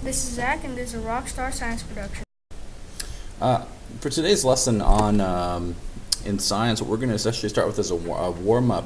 This is Zach, and this is a Rockstar Science production. For today's lesson on in science, what we're going to actually start with is a warm-up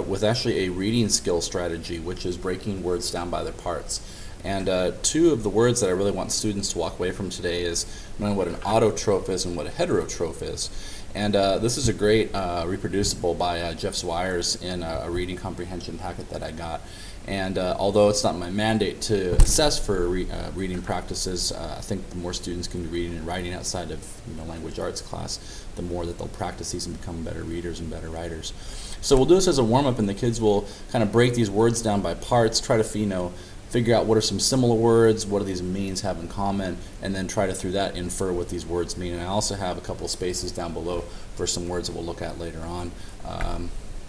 with actually a reading skill strategy, which is breaking words down by their parts. And two of the words that I really want students to walk away from today is knowing what an autotroph is and what a heterotroph is. And this is a great reproducible by Jeff Swires in a reading comprehension packet that I got. And although it's not my mandate to assess for reading practices, I think the more students can be reading and writing outside of language arts class, the more that they'll practice these and become better readers and better writers. So we'll do this as a warm-up, and the kids will kind of break these words down by parts, try to figure out what are some similar words, what do these meanings have in common, and then try to through that infer what these words mean. And I also have a couple of spaces down below for some words that we'll look at later on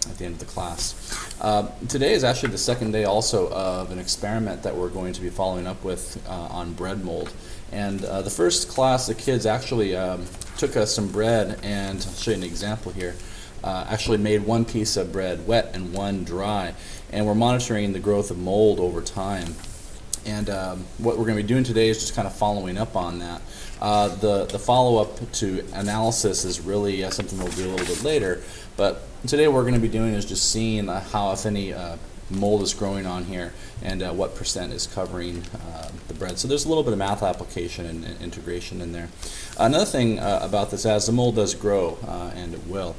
at the end of the class. Today is actually the second day also of an experiment that we're going to be following up with on bread mold. And the first class, the kids actually took some bread, and I'll show you an example here. Actually made one piece of bread wet and one dry, and we're monitoring the growth of mold over time. And what we're going to be doing today is just kind of following up on that. The follow-up to analysis is really something we'll do a little bit later, but today what we're going to be doing is just seeing how, if any, mold is growing on here, and what percent is covering the bread. So there's a little bit of math application and integration in there. Another thing about this, as the mold does grow, and it will,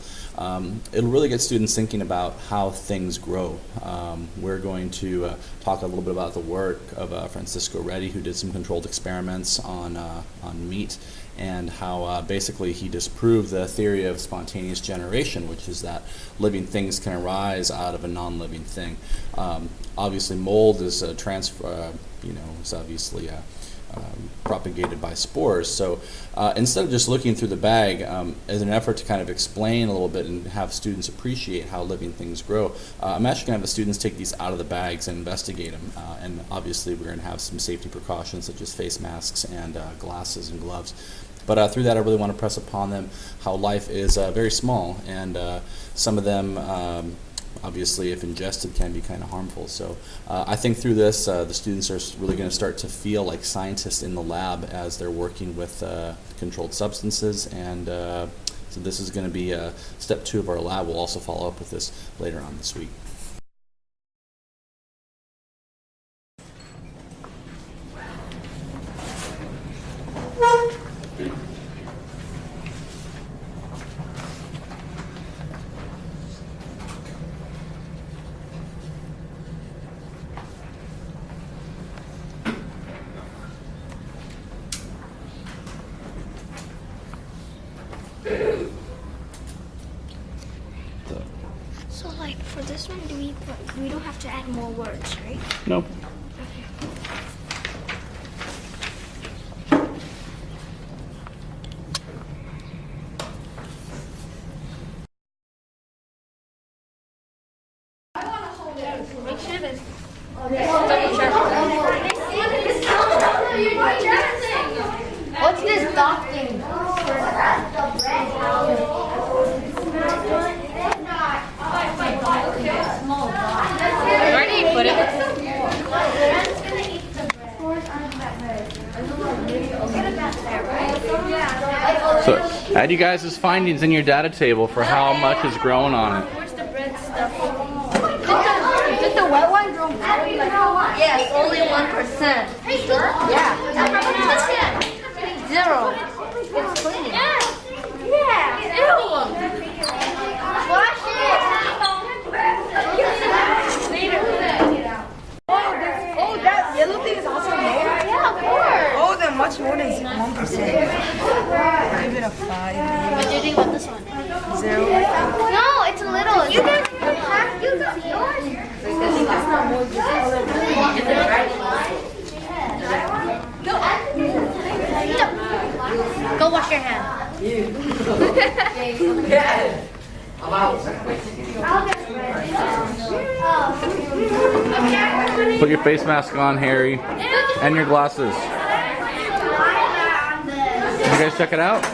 it'll really get students thinking about how things grow. We're going to talk a little bit about the work of Francisco Reddy, who did some controlled experiments on meat, and how basically he disproved the theory of spontaneous generation, which is that living things can arise out of a non-living thing. Obviously, mold is is obviously propagated by spores. So instead of just looking through the bag, as an effort to kind of explain a little bit and have students appreciate how living things grow, I'm actually going to have the students take these out of the bags and investigate them. And obviously we're going to have some safety precautions such as face masks and glasses and gloves. But through that, I really want to press upon them how life is very small, and some of them obviously, if ingested, can be kind of harmful. So I think through this, the students are really going to start to feel like scientists in the lab as they're working with controlled substances. And so this is going to be step 2 of our lab. We'll also follow up with this later on this week. So, like, for this one, we don't have to add more words, right? No. Make sure this. What's this dot thing? Where do you put it? So add you guys' findings in your data table for how much is growing on it. Where's the bread stuff? Did the wet one grow? Yes, only 1%. Yeah. 0. It's clean. Yeah. Ew. Wash it. Oh, that yellow thing is also mold? Yeah, of course. Oh, then much more than 1%. Give it a 5. What do you think about this one? 0. No, it's a little. You guys have yours. Go wash your hands. Put your face mask on, Harry, and your glasses. Did you guys check it out?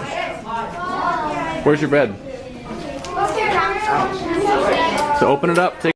Where's your bread? So open it up. Take